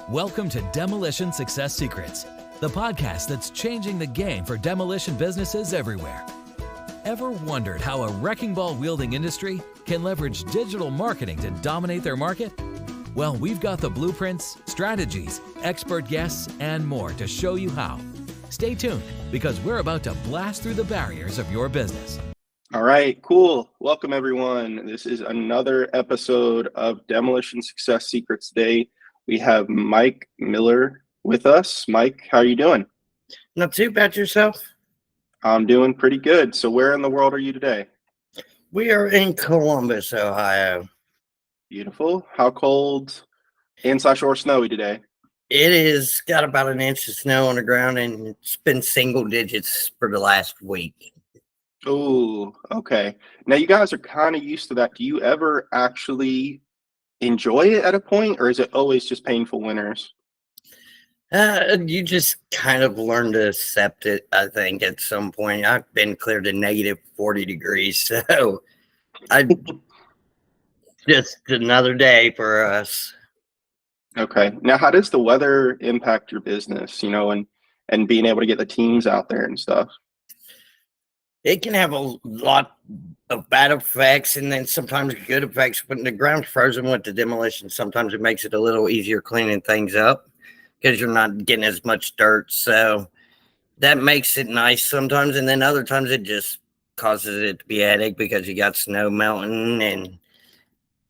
Welcome to Demolition Success Secrets, the podcast that's changing the game for demolition businesses everywhere. Ever wondered how a wrecking ball wielding industry can leverage digital marketing to dominate their market? Well, we've got the blueprints, strategies, expert guests, and more to show you how. Stay tuned, because we're about to blast through the barriers of your business. All right, cool. Welcome, everyone. This is another episode of Demolition Success Secrets Day. We have Mike Miller with us. Mike, how are you doing? Not too bad. Yourself? I'm doing pretty good. So where in the world are you today? We are in Columbus, Ohio. Beautiful. How cold / or snowy today? It is got about an inch of snow on the ground, and it's been single digits for the last week. Oh, okay. Now you guys are kind of used to that. Do you ever actually enjoy it at a point, or is it always just painful winters? You just kind of learn to accept it, I think, at some point. I've been clear to negative 40 degrees, so just another day for us. Okay. Now, how does the weather impact your business, and being able to get the teams out there and stuff? It can have a lot of bad effects and then sometimes good effects. When the ground's frozen with the demolition, sometimes it makes it a little easier cleaning things up because you're not getting as much dirt. So that makes it nice sometimes. And then other times it just causes it to be a headache because you got snow melting and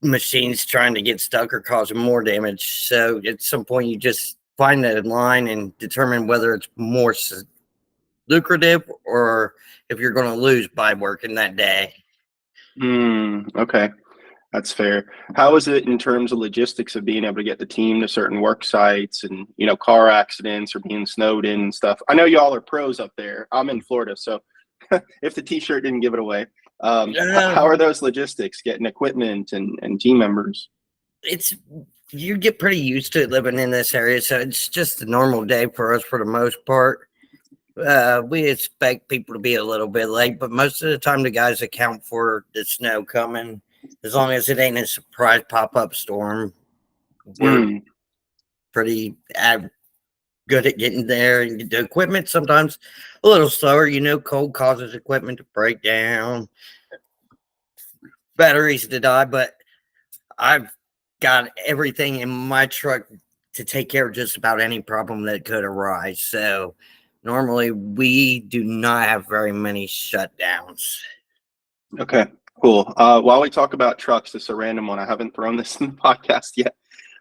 machines trying to get stuck or causing more damage. So at some point you just find that line and determine whether it's more lucrative or if you're going to lose by working that day. Okay. That's fair. How is it in terms of logistics of being able to get the team to certain work sites and, car accidents or being snowed in and stuff? I know y'all are pros up there. I'm in Florida, so if the t-shirt didn't give it away, how are those logistics, getting equipment and team members? You get pretty used to it living in this area, so it's just a normal day for us for the most part. We expect people to be a little bit late, but most of the time the guys account for the snow coming. As long as it ain't a surprise pop-up storm, we're pretty good at getting there. And the equipment sometimes a little slower. Cold causes equipment to break down, batteries to die, but I've got everything in my truck to take care of just about any problem that could arise. So normally, we do not have very many shutdowns. Okay, cool. While we talk about trucks, this is a random one. I haven't thrown this in the podcast yet.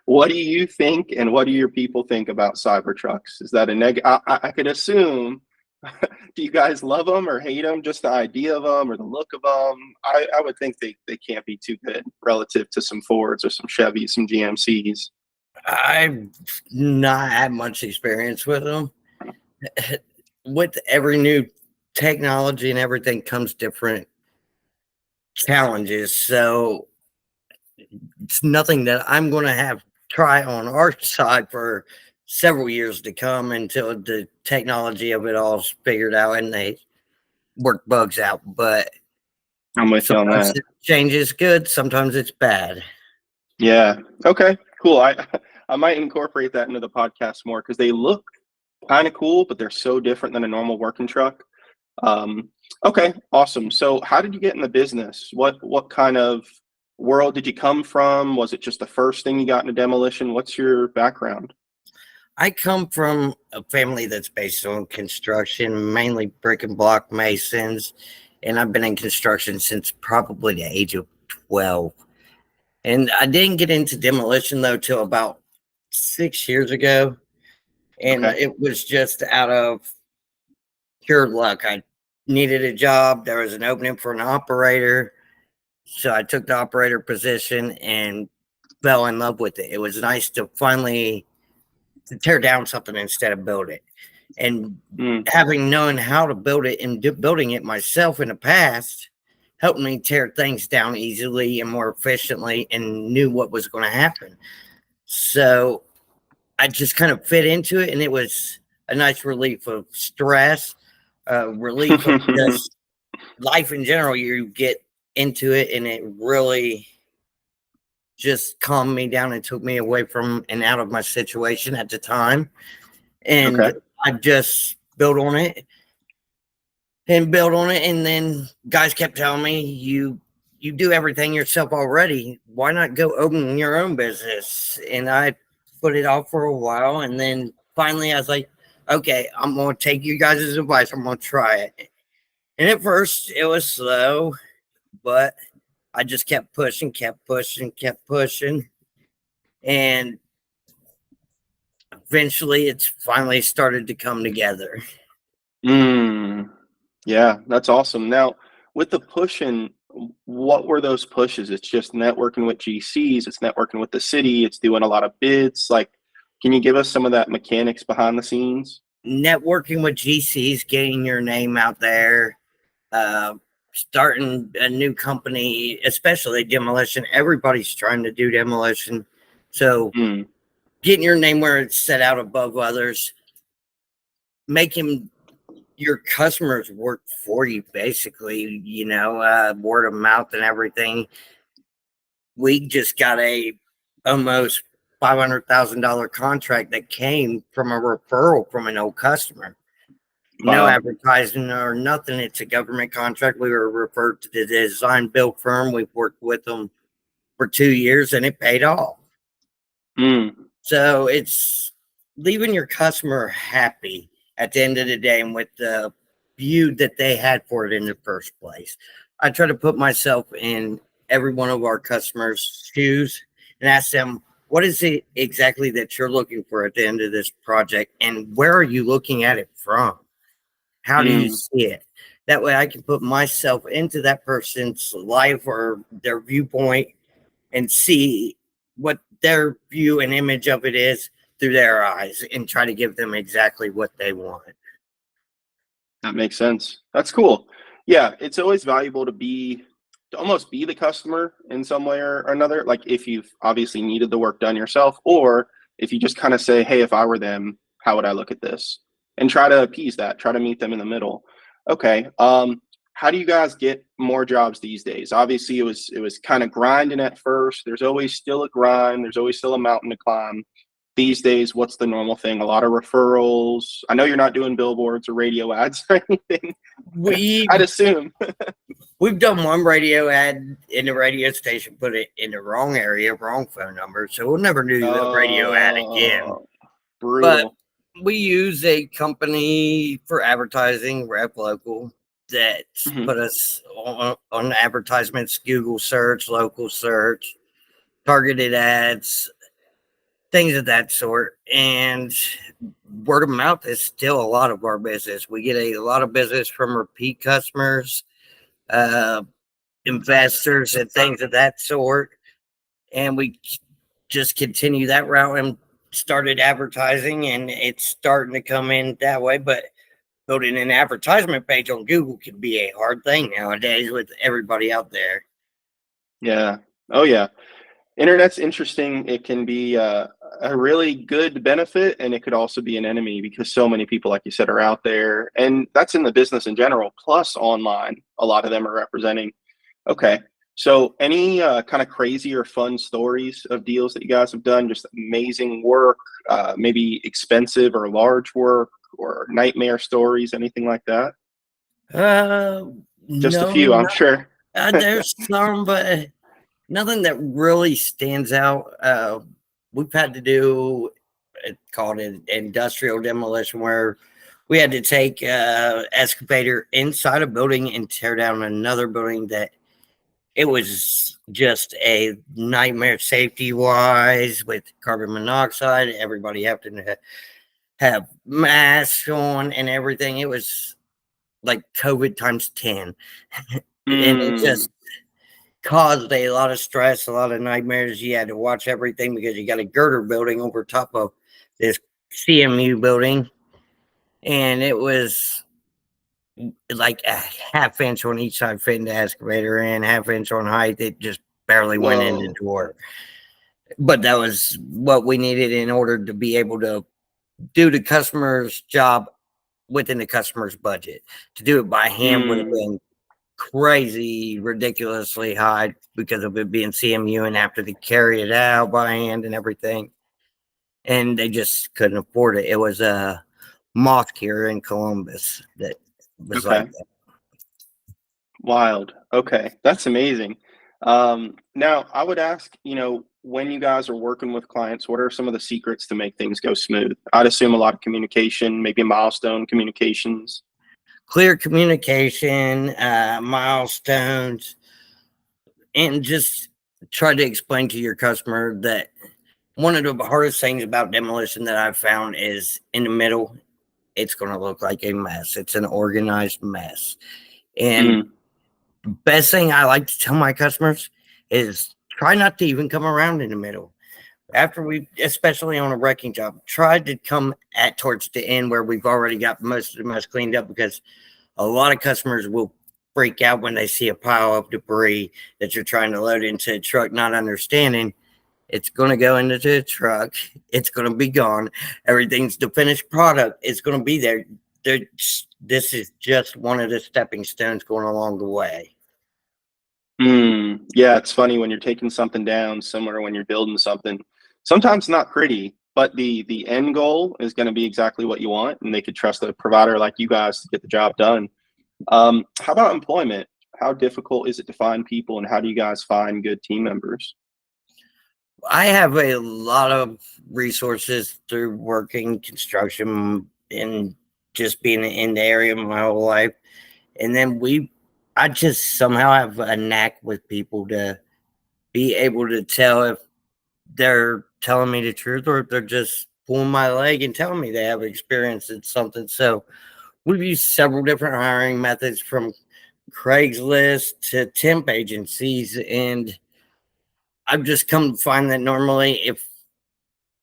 What do you think, and what do your people think about cyber trucks? Is that a I could assume. Do you guys love them or hate them? Just the idea of them or the look of them? I would think they can't be too good relative to some Fords or some Chevys, some GMCs. I've not had much experience with them. With every new technology and everything comes different challenges. So it's nothing that I'm going to try on our side for several years to come until the technology of it all is figured out and they work bugs out. But I'm with you on that. Change is good. Sometimes it's bad. Yeah. Okay, cool. I might incorporate that into the podcast more because they look kind of cool, but they're so different than a normal working truck. Okay, awesome. So how did you get in the business? What kind of world did you come from? Was it just the first thing you got into demolition? What's your background? I come from a family that's based on construction, mainly brick and block masons, and I've been in construction since probably the age of 12. And I didn't get into demolition, though, till about 6 years ago. And It was just out of pure luck. I needed a job. There was an opening for an operator. So I took the operator position and fell in love with it. It was nice to finally tear down something instead of build it. And having known how to build it and building it myself in the past helped me tear things down easily and more efficiently and knew what was going to happen. So I just kind of fit into it, and it was a nice relief of stress, relief of just life in general. You get into it, and it really just calmed me down and took me away from and out of my situation at the time. And Okay. I just built on it and built on it. And then guys kept telling me, you do everything yourself already. Why not go open your own business? And I put it off for a while. And then finally I was like, okay, I'm going to take you guys' advice. I'm going to try it. And at first it was slow, but I just kept pushing, kept pushing, kept pushing. And eventually it's finally started to come together. Mm, yeah, that's awesome. Now, with the pushing, what were those pushes? It's just networking with GCs, it's networking with the city, it's doing a lot of bids. Like, can you give us some of that mechanics behind the scenes? Networking with GCs, getting your name out there, starting a new company, especially demolition. Everybody's trying to do demolition. So Mm, getting your name where it's set out above others, making your customers work for you, basically, word of mouth and everything. We just got a almost $500,000 contract that came from a referral from an old customer. No wow. advertising or nothing. It's a government contract. We were referred to the design build firm. We've worked with them for 2 years and it paid off. Mm, So it's leaving your customer happy at the end of the day and with the view that they had for it in the first place. I try to put myself in every one of our customers' shoes and ask them, what is it exactly that you're looking for at the end of this project? And where are you looking at it from? How do you mm. see it? That way I can put myself into that person's life or their viewpoint and see what their view and image of it is through their eyes and try to give them exactly what they want. That makes sense. That's cool. Yeah, it's always valuable to almost be the customer in some way or another. Like if you've obviously needed the work done yourself, or if you just kind of say, "Hey, if I were them, how would I look at this?" And try to appease that, try to meet them in the middle. Okay. How do you guys get more jobs these days? Obviously, it was kind of grinding at first. There's always still a grind. There's always still a mountain to climb. These days, what's the normal thing? A lot of referrals. I know you're not doing billboards or radio ads or anything. We I'd assume. we've done one radio ad in the radio station, put it in the wrong area, wrong phone number, so we'll never do a radio ad again. Oh, But brutal. we use a company for advertising, Rep Local, that Mhm. put us on advertisements, Google search, local search, targeted ads, things of that sort. And word of mouth is still a lot of our business. We get a lot of business from repeat customers, uh, investors, and things of that sort. And we just continue that route and started advertising, and it's starting to come in that way. But building an advertisement page on Google can be a hard thing nowadays with everybody out there. Yeah. Oh, yeah. Internet's interesting. It can be a really good benefit, and it could also be an enemy because so many people, like you said, are out there, and that's in the business in general. Plus, online, a lot of them are representing. Okay. So, any kind of crazy or fun stories of deals that you guys have done? Just amazing work, maybe expensive or large work, or nightmare stories, anything like that? Uh, Just a no, few, I'm sure. there's some, but nothing that really stands out. We've had to do called an industrial demolition where we had to take excavator inside a building and tear down another building that it was just a nightmare safety wise with carbon monoxide, everybody having to have masks on and everything. It was like COVID times 10. And it Mm, just caused a lot of stress, a lot of nightmares. You had to watch everything because you got a girder building over top of this CMU building. And it was like a half inch on each side fitting the excavator in, half inch on height. It just barely went in the whoa. door. But that was what we needed in order to be able to do the customer's job within the customer's budget. To do it by hand would have Mm, been crazy, ridiculously high because of it being CMU and after they carry it out by hand and everything. And they just couldn't afford it. It was a mosque here in Columbus that was Okay. like that. Wild. Okay. That's amazing. Now I would ask, when you guys are working with clients, what are some of the secrets to make things go smooth? I'd assume a lot of communication, maybe milestone communications. Clear communication, milestones, and just try to explain to your customer that one of the hardest things about demolition that I've found is in the middle, it's going to look like a mess. It's an organized mess. And Mm, best thing I like to tell my customers is try not to even come around in the middle. After we, especially on a wrecking job, try to come at towards the end where we've already got most of the mess cleaned up, because a lot of customers will freak out when they see a pile of debris that you're trying to load into a truck, not understanding it's going to go into the truck. It's going to be gone. Everything's the finished product. It's going to be there. This is just one of the stepping stones going along the way. yeah, it's funny when you're taking something down, similar when you're building something. Sometimes not pretty, but the end goal is going to be exactly what you want, and they could trust a provider like you guys to get the job done. How about employment? How difficult is it to find people, and how do you guys find good team members? I have a lot of resources through working construction and just being in the area my whole life. And then I just somehow have a knack with people to be able to tell if they're telling me the truth or if they're just pulling my leg and telling me they have experience in something. So we've used several different hiring methods, from Craigslist to temp agencies. And I've just come to find that normally, if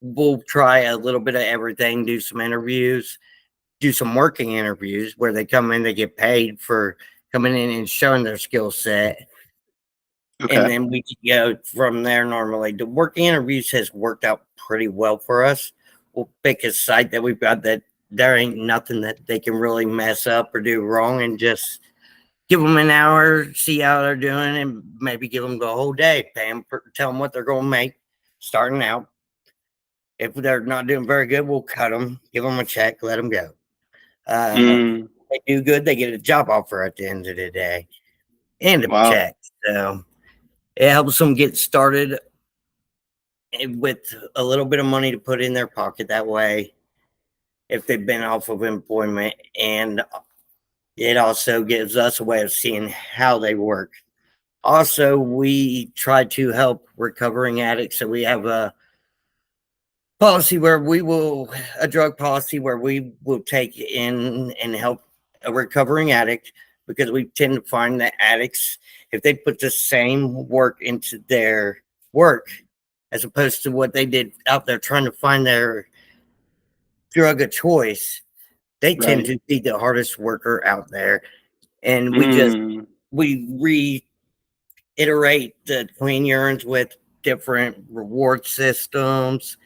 we'll try a little bit of everything, do some interviews, do some working interviews where they come in, they get paid for coming in and showing their skill set. And Okay. then we can go from there. Normally, the working interviews has worked out pretty well for us. We'll pick a site that we've got that there ain't nothing that they can really mess up or do wrong, and just give them an hour, see how they're doing, and maybe give them the whole day, pay them, tell them what they're going to make starting out. If they're not doing very good, we'll cut them, give them a check, let them go. Mm, They do good, they get a job offer at the end of the day and a wow. check. So it helps them get started with a little bit of money to put in their pocket that way if they've been off of employment. And it also gives us a way of seeing how they work. Also, we try to help recovering addicts. So we have a policy where a drug policy where we will take in and help a recovering addict, because we tend to find that addicts, if they put the same work into their work as opposed to what they did out there trying to find their drug of choice, they tend Right. to be the hardest worker out there. And Mm, we reiterate the clean urines with different reward systems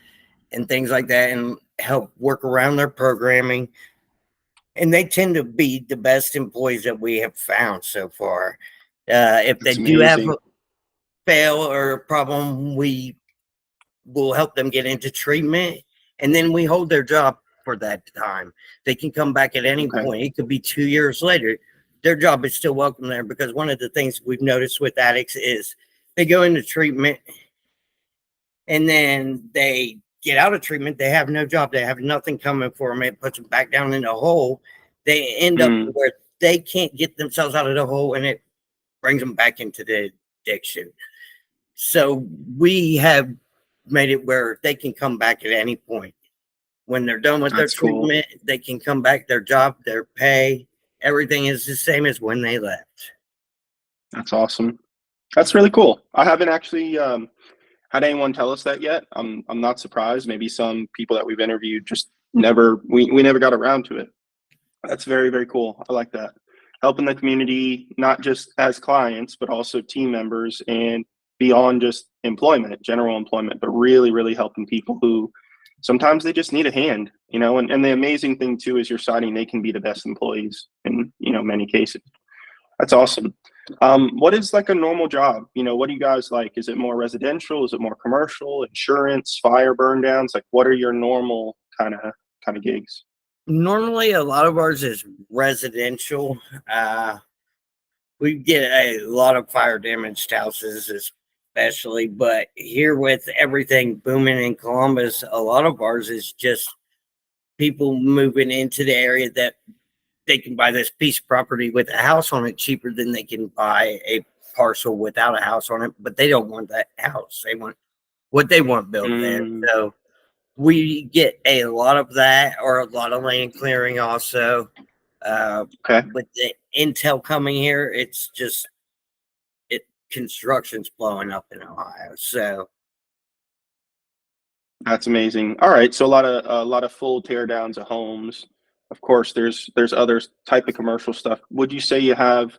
and things like that, and help work around their programming. And they tend to be the best employees that we have found so far. If they that's do have a amazing. fail or a problem, we will help them get into treatment, and then we hold their job for that time. They can come back at any Okay. point. It could be 2 years later. Their job is still welcome there, because one of the things we've noticed with addicts is they go into treatment and then they get out of treatment. They have no job. They have nothing coming for them. It puts them back down in the hole. They end up Mm, where they can't get themselves out of the hole, and it brings them back into the addiction. So we have made it where they can come back at any point. When they're done with their that's cool. treatment, they can come back. Their job, their pay, everything is the same as when they left. That's awesome. That's really cool. I haven't actually had anyone tell us that yet. I'm not surprised. Maybe some people that we've interviewed just we never got around to it. That's very, very cool. I like that. Helping the community, not just as clients, but also team members and beyond just employment, general employment, but really, really helping people who sometimes they just need a hand, and the amazing thing too is you're citing they can be the best employees in, many cases. That's awesome. What is like a normal job? What do you guys like? Is it more residential? Is it more commercial, insurance, fire burn downs? Like, what are your normal kind of gigs? Normally, a lot of ours is residential. We get a lot of fire damaged houses, especially, but here with everything booming in Columbus, a lot of ours is just people moving into the area that they can buy this piece of property with a house on it cheaper than they can buy a parcel without a house on it, but they don't want that house. They want what they want built there. Mm, So we get a lot of that, or a lot of land clearing also. okay. With the intel coming here, it's just construction's blowing up in Ohio. So That's amazing. All right, so a lot of full tear downs of homes. Of course, there's other type of commercial stuff. Would you say you have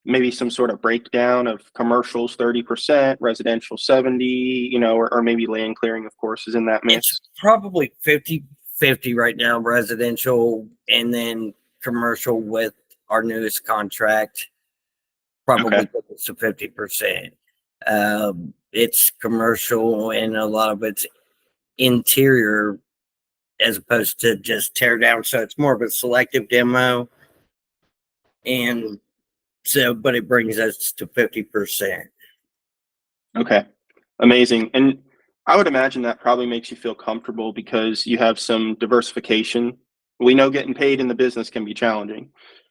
maybe some sort of breakdown of commercials 30%, residential 70, or maybe land clearing, of course, is in that it's mix? probably 50-50 right now, residential and then commercial with our newest contract. Okay. Probably close to 50%. It's commercial and a lot of it's interior as opposed to just tear down. So it's more of a selective demo. And so, but it brings us to 50%. Okay. Amazing. And I would imagine that probably makes you feel comfortable because you have some diversification. We know getting paid in the business can be challenging.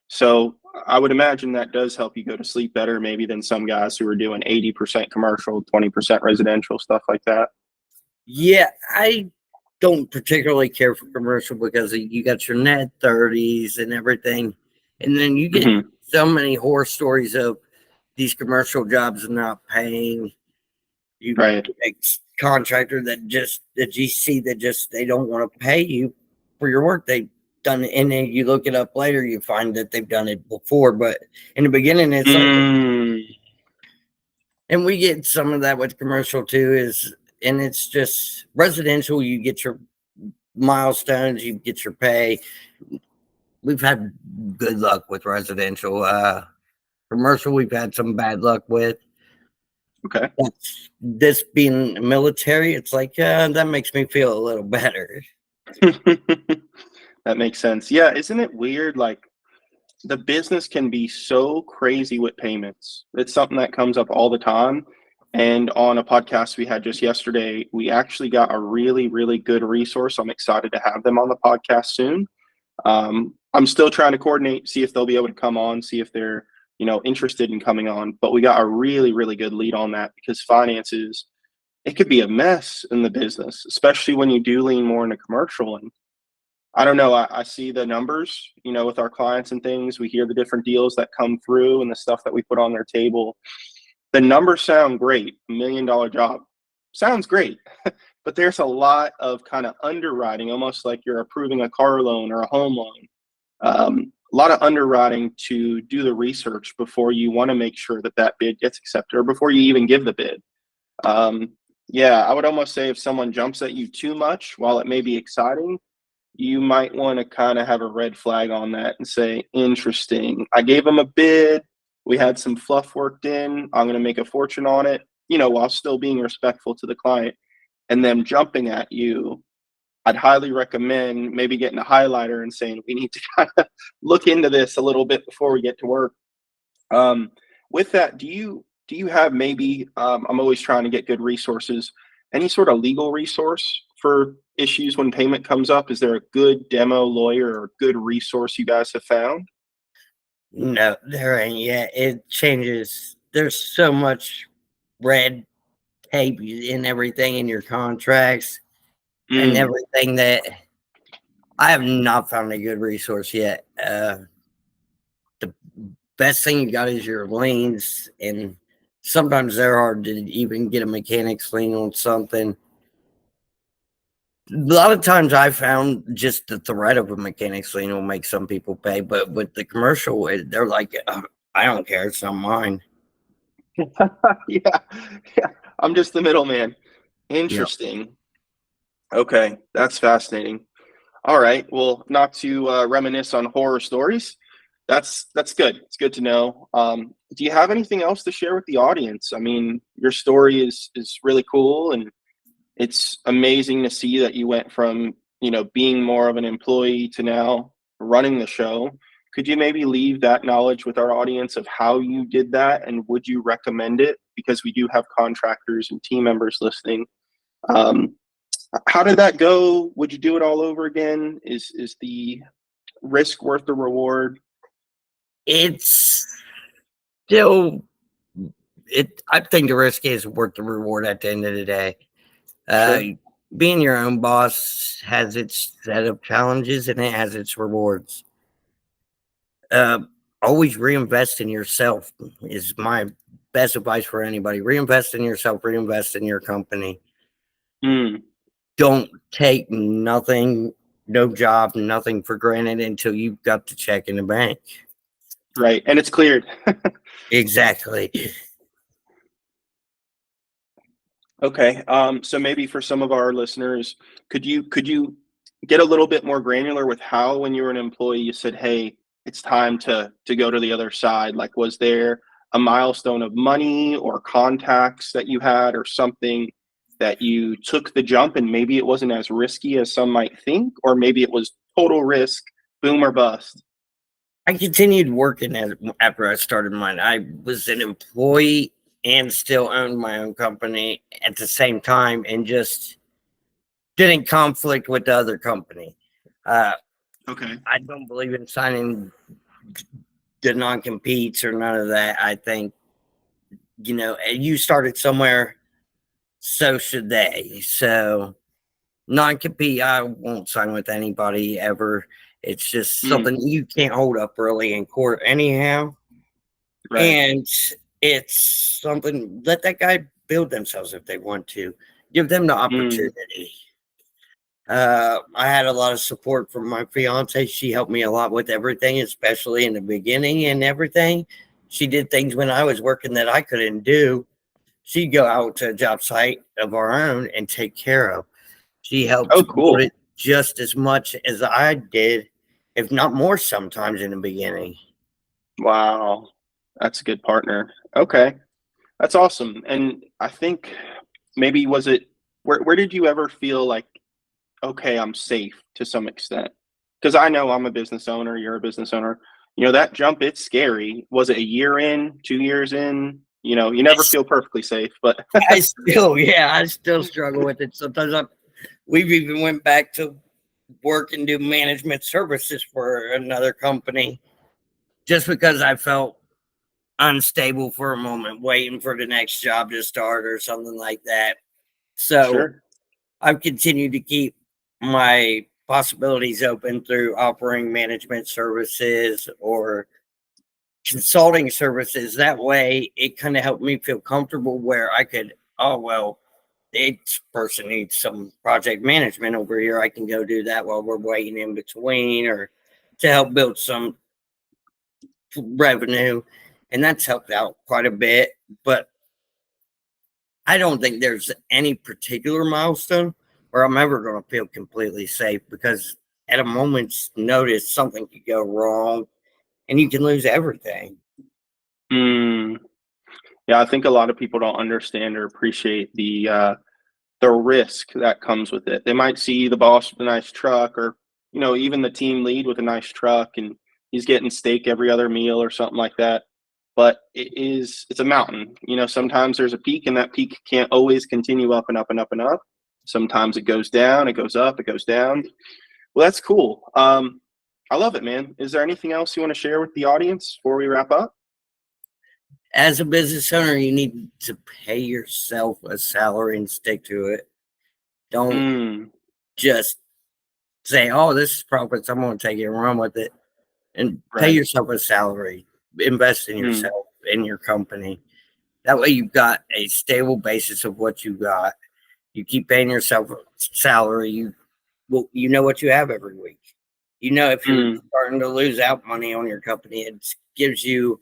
So I would imagine that does help you go to sleep better, maybe than some guys who are doing 80% commercial, 20% residential, stuff like that. Yeah, I don't particularly care for commercial because you got your net 30s and everything. And then you get Hmm. so many horror stories of these commercial jobs not paying. You Right. contractor that GC that just they don't want to pay you for your work they've done it, and then you look it up later, you find that they've done it before. But in the beginning, it's like, Mm, and we get some of that with commercial too. And it's just residential. You get your milestones, you get your pay. We've had good luck with residential. Commercial, we've had some bad luck with. okay. That's this being military, it's like that makes me feel a little better. That makes sense. Yeah, isn't it weird? Like the business can be so crazy with payments. It's something that comes up all the time. And on a podcast we had just yesterday, we actually got a really, really good resource. I'm excited to have them on the podcast soon. I'm still trying to coordinate, see if they'll be able to come on, see if they're, interested in coming on. But we got a really, really good lead on that because finances, it could be a mess in the business, especially when you do lean more into commercial. And I don't know, I see the numbers, with our clients and things. We hear the different deals that come through and the stuff that we put on their table. The numbers sound great. $1 million job sounds great. But there's a lot of kind of underwriting, almost like you're approving a car loan or a home loan. A lot of underwriting to do the research before you want to make sure that that bid gets accepted or before you even give the bid. Um, yeah, I would almost say if someone jumps at you too much, while it may be exciting, you might want to kind of have a red flag on that and say, interesting. I gave them a bid. We had some fluff worked in. I'm going to make a fortune on it, while still being respectful to the client. And them jumping at you, I'd highly recommend maybe getting a highlighter and saying, we need to kind of look into this a little bit before we get to work. With that, do you have maybe, I'm always trying to get good resources, any sort of legal resource for issues when payment comes up? Is there a good demo lawyer or good resource you guys have found? No, there ain't yet. It changes. There's so much red tape and everything in your contracts and Mm, everything that I have not found a good resource yet. The best thing you got is your liens, and sometimes they're hard to even get a mechanic's lien on something. A lot of times I found just the threat of a mechanic's lien will make some people pay, but with the commercial, they're like, I don't care, it's not mine. yeah, yeah. I'm just the middleman. Yep. Interesting. Okay, that's fascinating. All right. Well, not to reminisce on horror stories, That's good. It's good to know. Do you have anything else to share with the audience? I mean, your story is really cool, and it's amazing to see that you went from, being more of an employee to now running the show. Could you maybe leave that knowledge with our audience of how you did that, and would you recommend it? Because we do have contractors and team members listening. Um, how did that go? Would you do it all over again? Is the risk worth the reward? It's still I think the risk is worth the reward at the end of the day. Sure. Being your own boss has its set of challenges and it has its rewards. Always reinvest in yourself is my best advice for anybody. Reinvest in yourself, reinvest in your company. Mm, Don't take nothing, no job, nothing for granted until you've got the check in the bank. right. And it's cleared. Exactly. Okay. So maybe for some of our listeners, could you get a little bit more granular with how, when you were an employee, you said, "Hey, it's time to go to the other side"? Like, was there a milestone of money or contacts that you had, or something that you took the jump, and maybe it wasn't as risky as some might think, or maybe it was total risk, boom or bust? I continued working after I started mine. I was an employee and still owned my own company at the same time and just didn't conflict with the other company. Okay. I don't believe in signing the non-competes or none of that. I think, you started somewhere, so should they. So non-compete, I won't sign with anybody ever. It's just Mm, something you can't hold up really in court anyhow. right. And it's something, let that guy build themselves if they want to. Give them the Mm, opportunity. I had a lot of support from my fiance. She helped me a lot with everything, especially in the beginning and everything. She did things when I was working that I couldn't do. She'd go out to a job site of our own and take care of. She oh, helped build cool. it just as much as I did, if not more sometimes in the beginning. Wow. That's a good partner. Okay. That's awesome. And I think maybe, was it, where did you ever feel like, okay, I'm safe to some extent? Because I know I'm a business owner, you're a business owner. That jump, it's scary. Was it a year in, 2 years in? You never feel perfectly safe, but I still struggle with it. Sometimes we've even went back to work and do management services for another company just because I felt unstable for a moment, waiting for the next job to start or something like that. So sure. I've continued to keep my possibilities open through offering management services or consulting services. That way, it kind of helped me feel comfortable where I could, oh, well, this person needs some project management over here. I can go do that while we're waiting in between or to help build some revenue. And that's helped out quite a bit. But I don't think there's any particular milestone where I'm ever going to feel completely safe because at a moment's notice, something could go wrong and you can lose everything. Mm, yeah, I think a lot of people don't understand or appreciate the risk that comes with it. They might see the boss with a nice truck, or even the team lead with a nice truck, and he's getting steak every other meal or something like that. But it's a mountain. Sometimes there's a peak, and that peak can't always continue up and up and up and up. Sometimes it goes down, it goes up, it goes down. Well, that's cool. I love it, man. Is there anything else you want to share with the audience before we wrap up? As a business owner, you need to pay yourself a salary and stick to it. Don't Mm, just say, oh, this is profits. I'm going to take it and run with it. And pay right. yourself a salary. Invest in Mm, yourself, in your company. That way you've got a stable basis of what you got. You keep paying yourself a salary. You know what you have every week. If you're mm. starting to lose out money on your company, it gives you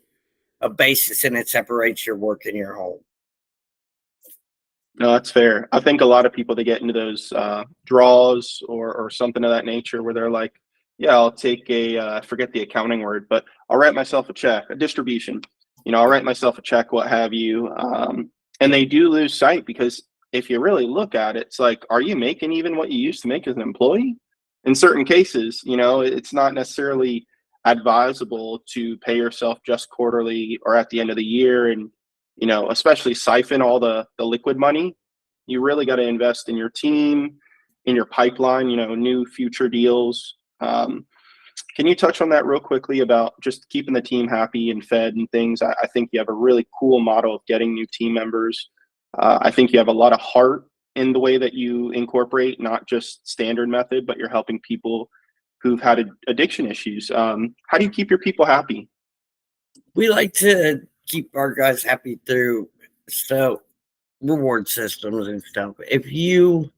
a basis and it separates your work and your home. No, that's fair. I think a lot of people, they get into those draws or something of that nature where they're like, Yeah, I'll take I forget the accounting word, but I'll write myself a check, a distribution. I'll write myself a check, what have you. And they do lose sight because if you really look at it, it's like, are you making even what you used to make as an employee? In certain cases, it's not necessarily advisable to pay yourself just quarterly or at the end of the year, and especially siphon all the liquid money. You really got to invest in your team, in your pipeline, new future deals. Can you touch on that real quickly about just keeping the team happy and fed and things? I think you have a really cool model of getting new team members. I think you have a lot of heart in the way that you incorporate, not just standard method, but you're helping people who've had addiction issues. How do you keep your people happy? We like to keep our guys happy through reward systems and stuff. If you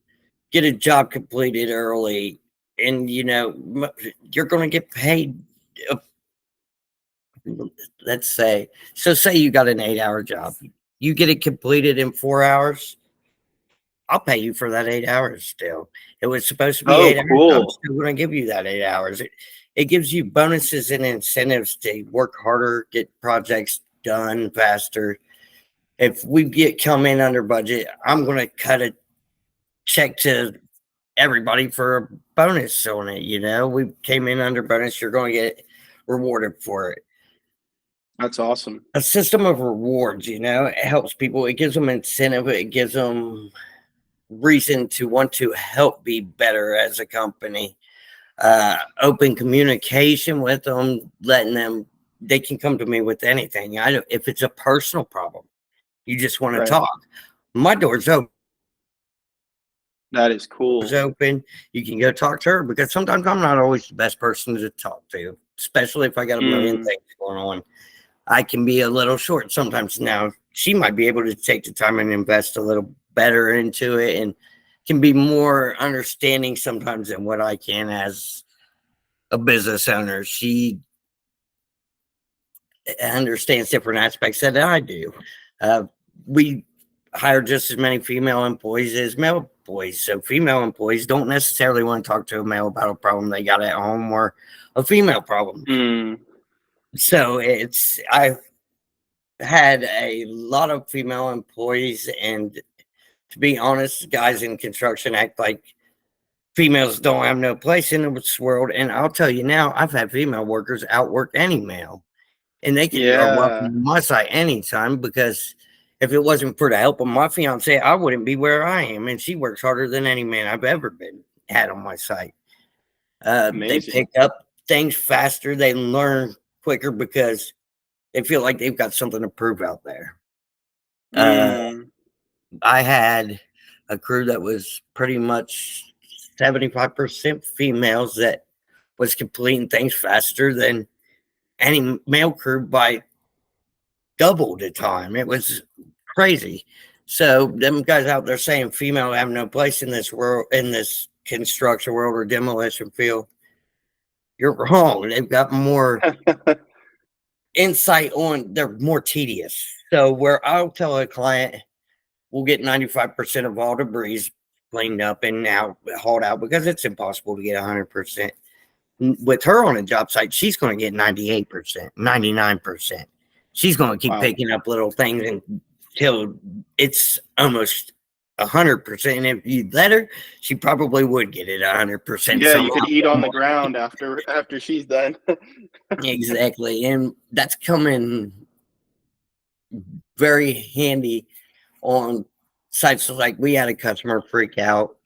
get a job completed early, and you're going to get paid, let's say you got an 8-hour job, you get it completed in 4 hours, I'll pay you for that 8 hours. Still, it was supposed to be 8 hours. Cool. I'm still going to give you that 8 hours. It gives you bonuses and incentives to work harder, get projects done faster. If we come in under budget, I'm going to cut a check to everybody for a bonus on it. We came in under bonus, you're going to get rewarded for it. That's awesome. A system of rewards, it helps people. It gives them incentive. It gives them reason to want to help be better as a company. Open communication with them, letting them, they can come to me with anything. If it's a personal problem, you just want to talk, my door's open. That is cool. It's open. You can go talk to her, because sometimes I'm not always the best person to talk to, especially if I got a million things going on. I can be a little short sometimes. Now, she might be able to take the time and invest a little better into it, and can be more understanding sometimes than what I can as a business owner. She understands different aspects that I do. We hire just as many female employees as male employees. So female employees don't necessarily want to talk to a male about a problem they got at home, or a female problem. So I've had a lot of female employees, and to be honest, guys in construction act like females don't have no place in this world. And I'll tell you now, I've had female workers outwork any male, and they can are welcome to my site anytime, because if it wasn't for the help of my fiance, I wouldn't be where I am. And she works harder than any man I've ever had on my site. They pick up things faster. They learn quicker because they feel like they've got something to prove out there. I had a crew that was pretty much 75% females, that was completing things faster than any male crew by double the time. It was crazy. So them guys out there saying female have no place in this world, in this construction world or demolition field, you're wrong. They've got more insight on, they're more tedious. So where I'll tell a client, we'll get 95% of all debris cleaned up and hauled out, because it's impossible to get 100%. With her on a job site, she's going to get 98%, 99%. She's going to keep picking up little things until it's almost 100%. And if you let her, she probably would get it 100%. Yeah, you could eat on the ground after she's done. Exactly. And that's coming very handy on sites. Like, we had a customer freak out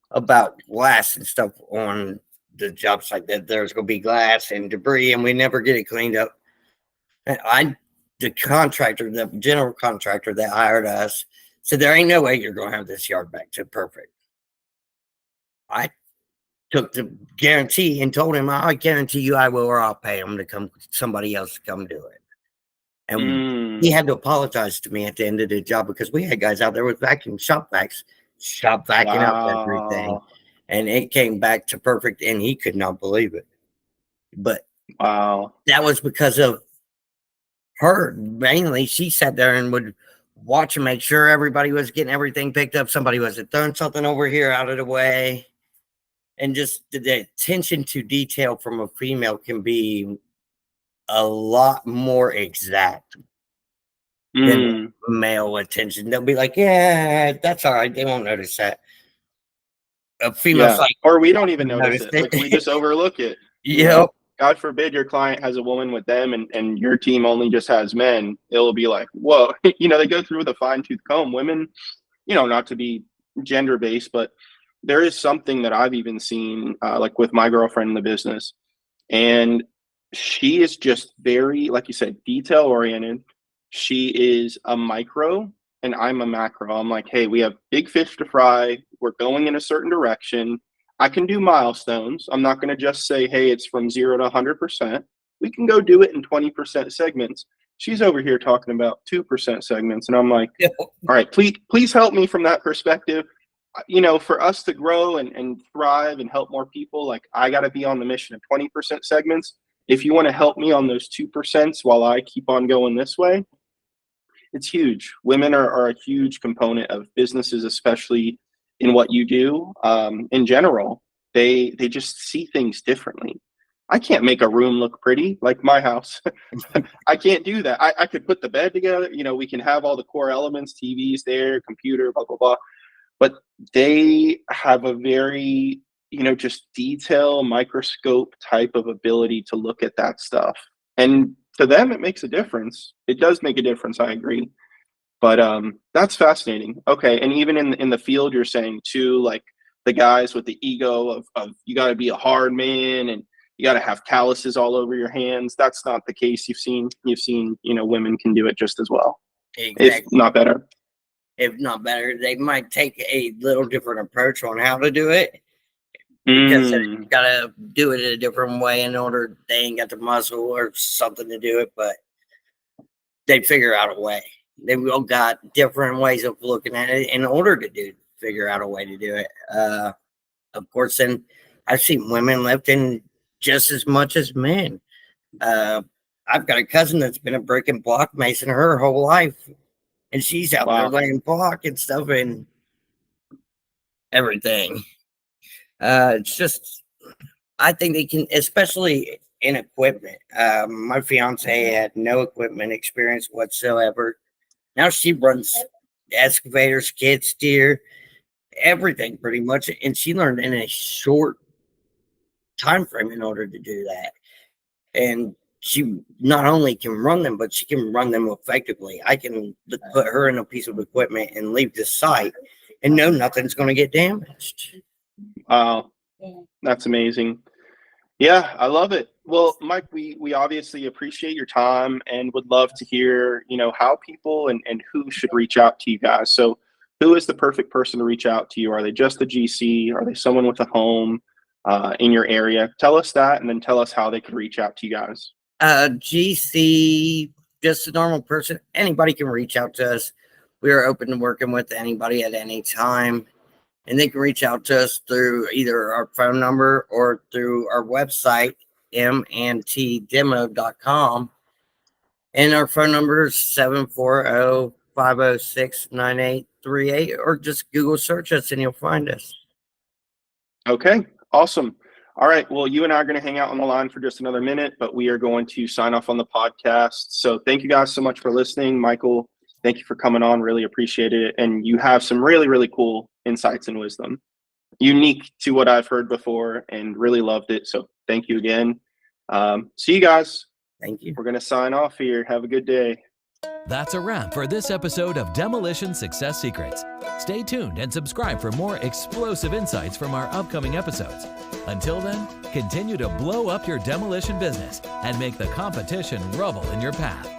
about glass and stuff on the job site, that there's going to be glass and debris, and we never get it cleaned up. And the general contractor that hired us, said, there ain't no way you're going to have this yard back to perfect. I took the guarantee and told him, I guarantee you I will, or I'll pay him somebody else to come do it. And he had to apologize to me at the end of the job, because we had guys out there with shop vacuuming up everything, and it came back to perfect, and he could not believe it. But that was because of her. Mainly, she sat there and would watch and make sure everybody was getting everything picked up. Somebody wasn't throwing something over here out of the way. And just the attention to detail from a female can be a lot more exact than male attention. They'll be like, yeah, that's all right. They won't notice that. A female's like, or we don't even notice it. Like we just overlook it. Yep. God forbid your client has a woman with them and your team only just has men. It'll be like, whoa, they go through with a fine tooth comb. Women, not to be gender based, but there is something that I've even seen, like with my girlfriend in the business, and she is just very, like you said, detail oriented. She is a micro and I'm a macro. I'm like, hey, we have big fish to fry. We're going in a certain direction. I can do milestones. I'm not going to just say, hey, it's from 0 to 100%. We can go do it in 20% segments. She's over here talking about 2% segments. And I'm like, all right, please help me from that perspective. For us to grow and thrive and help more people, like I got to be on the mission of 20% segments. If you want to help me on those 2% while I keep on going this way, it's huge. Women are a huge component of businesses, especially in what you do. In general, they just see things differently. I can't make a room look pretty like my house. I can't do that. I could put the bed together. We can have all the core elements, TVs there, computer, blah, blah, blah. But they have a very, just detail, microscope type of ability to look at that stuff. And to them, it makes a difference. It does make a difference. I agree. But that's fascinating. Okay. And even in the field, you're saying too, like the guys with the ego of you got to be a hard man and you got to have calluses all over your hands. That's not the case. You've seen, women can do it just as well. Exactly. If not better. If not better, they might take a little different approach on how to do it because you got to do it a different way in order. They ain't got the muscle or something to do it, but they figure out a way. They all got different ways of looking at it in order to figure out a way to do it. Of course, then I've seen women lifting just as much as men. I've got a cousin that's been a brick and block mason her whole life. And she's out there laying block and stuff and everything. It's just, I think they can, especially in equipment. My fiance had no equipment experience whatsoever. Now she runs excavators, skid steer, everything pretty much. And she learned in a short time frame in order to do that. And she not only can run them, but she can run them effectively. I can put her in a piece of equipment and leave the site and know nothing's going to get damaged. Wow. That's amazing. Yeah, I love it. Well, Mike, we obviously appreciate your time and would love to hear, how people and who should reach out to you guys. So who is the perfect person to reach out to you? Are they just the GC? Are they someone with a home in your area? Tell us that and then tell us how they could reach out to you guys. GC, just a normal person. Anybody can reach out to us. We are open to working with anybody at any time. And they can reach out to us through either our phone number or through our website, mntdemo.com. And our phone number is 740-506-9838, or just Google search us and you'll find us. Okay, awesome. All right, well, you and I are going to hang out on the line for just another minute, but we are going to sign off on the podcast. So thank you guys so much for listening. Michael, thank you for coming on. Really appreciate it. And you have some really, really cool insights and wisdom, unique to what I've heard before, and really loved it. So thank you again. See you guys. Thank you. We're going to sign off here. Have a good day. That's a wrap for this episode of Demolition Success Secrets. Stay tuned and subscribe for more explosive insights from our upcoming episodes. Until then, continue to blow up your demolition business and make the competition rubble in your path.